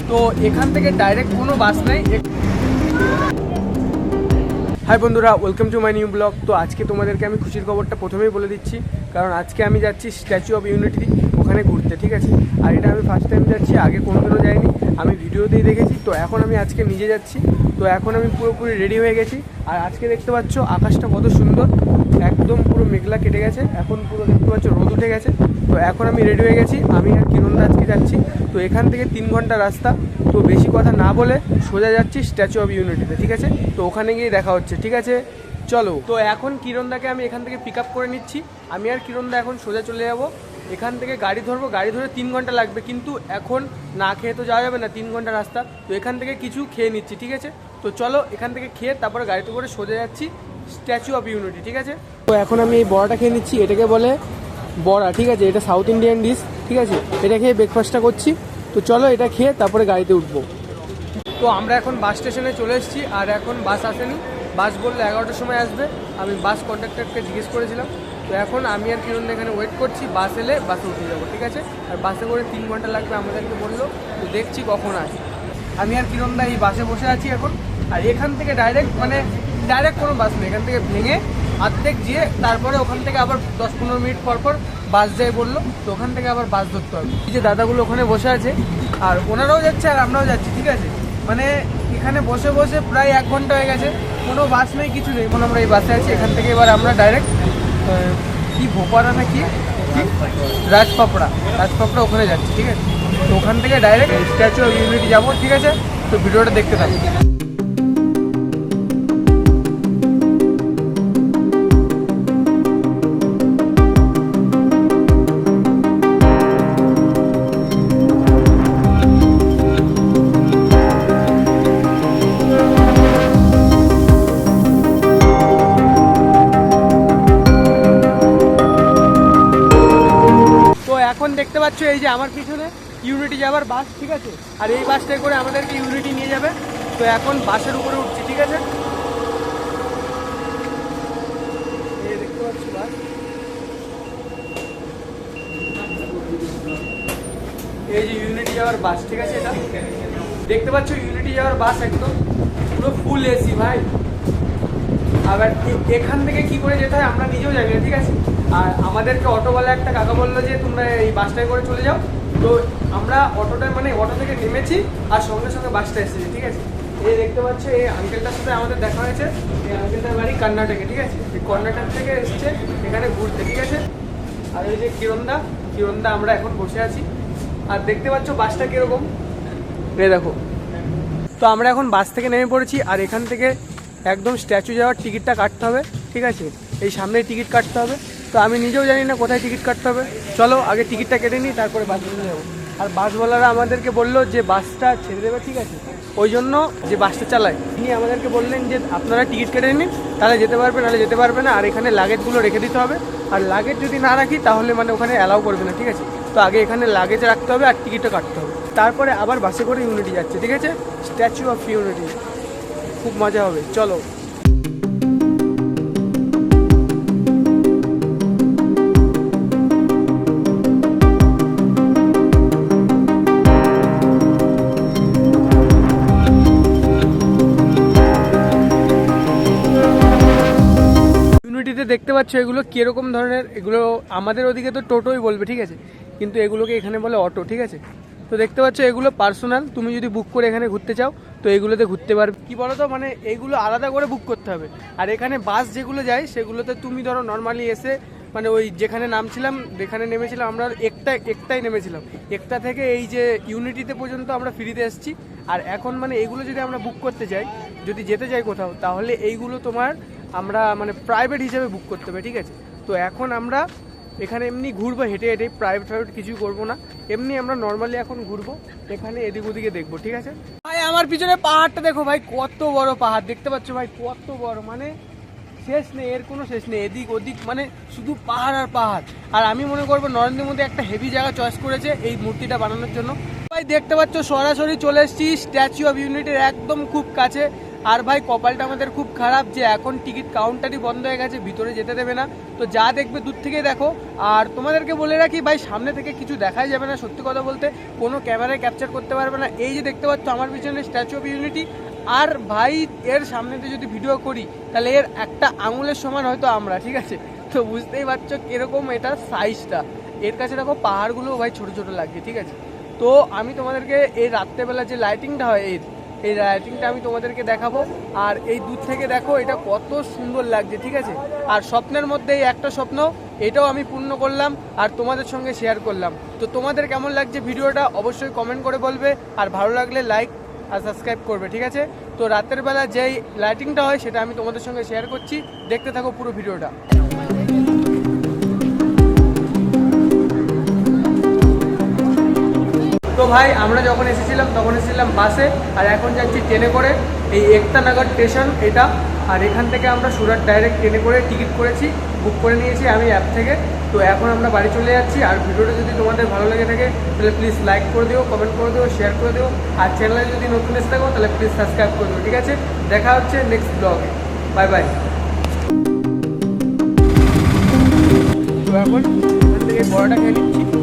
তো এখান থেকে ডাইরেক্ট কোনো বাস নেই। হাই বন্ধুরা, welcome to my new blog. তো আজকে তোমাদেরকে আমি খুশির খবরটা প্রথমেই বলে দিচ্ছি, কারণ আজকে আমি যাচ্ছি স্ট্যাচু অফ ইউনিটি ওখানে ঘুরতে, ঠিক আছে। আর এটা আমি ফার্স্ট টাইম যাচ্ছি, আগে কোনোদিনও যাইনি, আমি ভিডিওতেই দেখেছি। তো এখন আমি আজকে নিজে যাচ্ছি। তো এখন আমি পুরোপুরি রেডি হয়ে গেছি। আর আজকে দেখতে পাচ্ছ আকাশটা কত সুন্দর, একদম পুরো মেঘলা কেটে গেছে, এখন পুরো দেখতে পাচ্ছ রোদ উঠে গেছে। তো এখন আমি রেডি হয়ে গেছি, আমি আর কিরণদা আজকে যাচ্ছি। তো এখান থেকে 3 ঘন্টা রাস্তা। তো বেশি কথা না বলে সোজা যাচ্ছি স্ট্যাচু অফ ইউনিটিতে, ঠিক আছে। তো ওখানে গিয়ে দেখা হচ্ছে, ঠিক আছে, চলো। তো এখন কিরণদাকে আমি এখান থেকে পিক আপ করে নিচ্ছি। আমি আর কিরণদা এখন সোজা চলে যাব, এখান থেকে গাড়ি ধরবো। গাড়ি ধরে 3 ঘন্টা লাগবে, কিন্তু এখন না খেয়ে তো যাওয়া যাবে না, 3 ঘন্টা রাস্তা। তো এখান থেকে কিছু খেয়ে নিচ্ছি, ঠিক আছে। তো চলো এখান থেকে খেয়ে তারপরে গাড়িতে করে সোজা যাচ্ছি স্ট্যাচু অফ ইউনিটি, ঠিক আছে। তো এখন আমি এই বড়াটা খেয়ে নিচ্ছি, এটাকে বলে বড়া, ঠিক আছে। এটা সাউথ ইন্ডিয়ান ডিশ, ঠিক আছে। এটা খেয়ে ব্রেকফাস্টটা করছি। তো চলো এটা খেয়ে তারপরে গাড়িতে উঠবো। তো আমরা এখন বাস স্টেশনে চলে এসেছি, আর এখন বাস আসেনি। বাস বললো 11টার সময় আসবে। আমি বাস কন্ডাক্টরকে জিজ্ঞেস করেছিলাম। তো এখন আমি আর কিরণ এখানে ওয়েট করছি, বাস এলে বাসে উঠে যাবো, ঠিক আছে। আর বাসে করে 3 ঘন্টা লাগবে আমাদেরকে বললো। তো দেখছি কখন আসে। আমি আর কিরণদা এই বাসে বসে আছি এখন। আর এখান থেকে ডাইরেক্ট কোনো বাস নেই, এখান থেকে ভেঙে অর্ধেক গিয়ে তারপরে ওখান থেকে আবার 10-15 মিনিট পর পর বাস যায় বললো। তো ওখান থেকে আবার বাস ধরতে হবে। এই যে দাদাগুলো ওখানে বসে আছে, আর ওনারাও যাচ্ছে আর আমরাও যাচ্ছি, ঠিক আছে। মানে এখানে বসে বসে প্রায় 1 ঘন্টা হয়ে গেছে, কোনো বাস নেই, কিছু নেই। এখন আমরা এই বাসে আছি, এখান থেকে এবার আমরা ডাইরেক্ট কি ভোপারা না কি রাজপাপড়া ওখানে যাচ্ছি, ঠিক আছে। তো ওখান থেকে ডাইরেক্ট স্ট্যাচু অফ ইউনিটি যাবো, ঠিক আছে। তো ভিডিওটা দেখতে থাকো। এখন দেখতে পাচ্ছ এই যে আমার পিছনে ইউনিটি যাবার বাস, ঠিক আছে। আর এই বাসটায় করে আমাদেরকে ইউনিটি নিয়ে যাবে। তো এখন বাসের উপরে উঠছি, ঠিক আছে। এই দেখতে পাচ্ছ বাস, এই যে ইউনিটি যাওয়ার বাস, ঠিক আছে। এটা দেখতে পাচ্ছ ইউনিটি যাওয়ার বাস, একদম পুরো ফুল এসি ভাই। আবার এখান থেকে কি করে যেতে হয় আমরা নিজেও জানি না, ঠিক আছে। আর আমাদেরকে অটোওয়ালা একটা কাকা বললো যে তোমরা এই বাসটায় করে চলে যাও। তো আমরা অটো থেকে নেমেছি, আর সঙ্গে সঙ্গে বাসটা এসেছি, ঠিক আছে। এই দেখতে পাচ্ছ এই আঙ্কেলটার সাথে আমাদের দেখা হয়েছে। এই আঙ্কেলটার বাড়ি কর্ণাটকে, ঠিক আছে। এই কর্ণাটক থেকে এসছে এখানে ঘুরতে, ঠিক আছে। আর এই যে কিরণদা আমরা এখন বসে আছি। আর দেখতে পাচ্ছ বাসটা কিরকম, এই দেখো। তো আমরা এখন বাস থেকে নেমে পড়েছি, আর এখান থেকে একদম স্ট্যাচু যাওয়ার টিকিটটা কাটতে হবে, ঠিক আছে। এই সামনেই টিকিট কাটতে হবে। তো আমি নিজেও জানি না কোথায় টিকিট কাটতে হবে। চলো আগে টিকিটটা কেটে নিই, তারপরে বাস নিয়ে যাবো। আর বাসওয়ালারা আমাদেরকে বললো যে বাসটা ছেড়ে দেবে, ঠিক আছে। ওই জন্য যে বাসটা চালায় তিনি আমাদেরকে বললেন যে আপনারা টিকিট কেটে নিন, তাহলে যেতে পারবে, নাহলে যেতে পারবে না। আর এখানে লাগেজগুলো রেখে দিতে হবে, আর লাগেজ যদি না রাখি তাহলে ওখানে অ্যালাউ করবে না, ঠিক আছে। তো আগে এখানে লাগেজ রাখতে হবে আর টিকিটটা কাটতে হবে, তারপরে আবার বাসে করে ইউনিটি যাচ্ছে, ঠিক আছে। স্ট্যাচু অফ ইউনিটি, খুব মজা হবে, চলো। ইউনিটিতে দেখতে পাচ্ছ এগুলো কীরকম ধরনের, এগুলো আমাদের ওদিকে তো টোটোই বলবে, ঠিক আছে। কিন্তু এগুলোকে এখানে বলে অটো, ঠিক আছে। তো দেখতে পাচ্ছ এগুলো পার্সোনাল, তুমি যদি বুক করে এখানে ঘুরতে চাও তো এগুলোতে ঘুরতে পারবে। কি বলো তো, এইগুলো আলাদা করে বুক করতে হবে। আর এখানে বাস যেগুলো যায় সেগুলোতে তুমি ধরো নর্মালি এসে ওই যেখানে নামছিলাম, যেখানে নেমেছিলাম আমরা, একটাই নেমেছিলাম। একটা থেকে এই যে ইউনিটিতে পর্যন্ত আমরা ফ্রিতে এসেছি। আর এখন এইগুলো যদি আমরা বুক করতে যাই, যদি যেতে যাই কোথাও, তাহলে এইগুলো আমরা প্রাইভেট হিসেবে বুক করতে হবে, ঠিক আছে। তো এখন আমরা এখানে এমনি ঘুরবো, হেঁটে প্রাইভেট কিছুই করবো না, এমনি আমরা নর্মালি এখন ঘুরবো, এখানে এদিক ওদিকে দেখবো, ঠিক আছে। ভাই আমার পিছনে পাহাড়টা দেখো ভাই, কত বড় পাহাড় দেখতে পাচ্ছ ভাই, কত বড়, শেষ নেই, এর কোনো শেষ নেই। এদিক ওদিক শুধু পাহাড় আর পাহাড়। আর আমি মনে করবো নরেন্দ্র মোদী একটা হেভি জায়গা চয়েস করেছে এই মূর্তিটা বানানোর জন্য। ভাই দেখতে পাচ্ছ সরাসরি চলে এসেছি স্ট্যাচু অফ ইউনিটির একদম খুব কাছে। আর ভাই কপালটা আমাদের খুব খারাপ যে এখন টিকিট কাউন্টারই বন্ধ হয়ে গেছে, ভিতরে যেতে দেবে না। তো যা দেখবে দূর থেকে দেখো। আর তোমাদেরকে বলে রাখি ভাই, সামনে থেকে কিছু দেখাই যাবে না, সত্যি কথা বলতে কোনো ক্যামেরায় ক্যাপচার করতে পারবে না। এই যে দেখতে পাচ্ছ আমার পিছনে স্ট্যাচু অফ ইউনিটি, আর ভাই এর সামনেতে যদি ভিডিও করি তাহলে এর একটা আঙুলের সমান হয়তো আমরা, ঠিক আছে? তো বুঝতেই পারছো কিরকম এটা সাইজটা। এর কাছে দেখো পাহাড়গুলো ভাই ছোট ছোট লাগছে, ঠিক আছে? তো আমি তোমাদেরকে এই রাত্রেবেলা যে লাইটিংটা হয় এই লাইটিংটা আমি তোমাদেরকে দেখাবো। আর এই দূর থেকে দেখো এটা কত সুন্দর লাগছে, ঠিক আছে? আর স্বপ্নের মধ্যে এই একটা স্বপ্ন, এটাও আমি পূর্ণ করলাম আর তোমাদের সঙ্গে শেয়ার করলাম। তো তোমাদের কেমন লাগছে ভিডিওটা অবশ্যই কমেন্ট করে বলবে, আর ভালো লাগলে লাইক আর সাবস্ক্রাইব করবে, ঠিক আছে? তো রাতের বেলা যেই লাইটিংটা হয় সেটা আমি তোমাদের সঙ্গে শেয়ার করছি, দেখতে থাকো পুরো ভিডিওটা। তো ভাই আমরা যখন এসেছিলাম তখন এসেছিলাম বাসে, আর এখন যাচ্ছি ট্রেনে করে। এই একতানগর স্টেশন এটা, আর এখান থেকে আমরা সুরাট ডাইরেক্ট ট্রেনে করে টিকিট করেছি, বুক করে নিয়েছি আমি অ্যাপ থেকে। তো এখন আমরা বাড়ি চলে যাচ্ছি। আর ভিডিওটা যদি তোমাদের ভালো লেগে থাকে তাহলে প্লিজ লাইক করে দিও, কমেন্ট করে দিও, শেয়ার করে দিও। আর চ্যানেলে যদি নতুন এসে থাকো তাহলে প্লিজ সাবস্ক্রাইব করে দিও, ঠিক আছে? দেখা হচ্ছে নেক্সট ব্লগে। Bye bye. তো এখন এখান থেকে বড়াটা খেয়ে নিচ্ছি।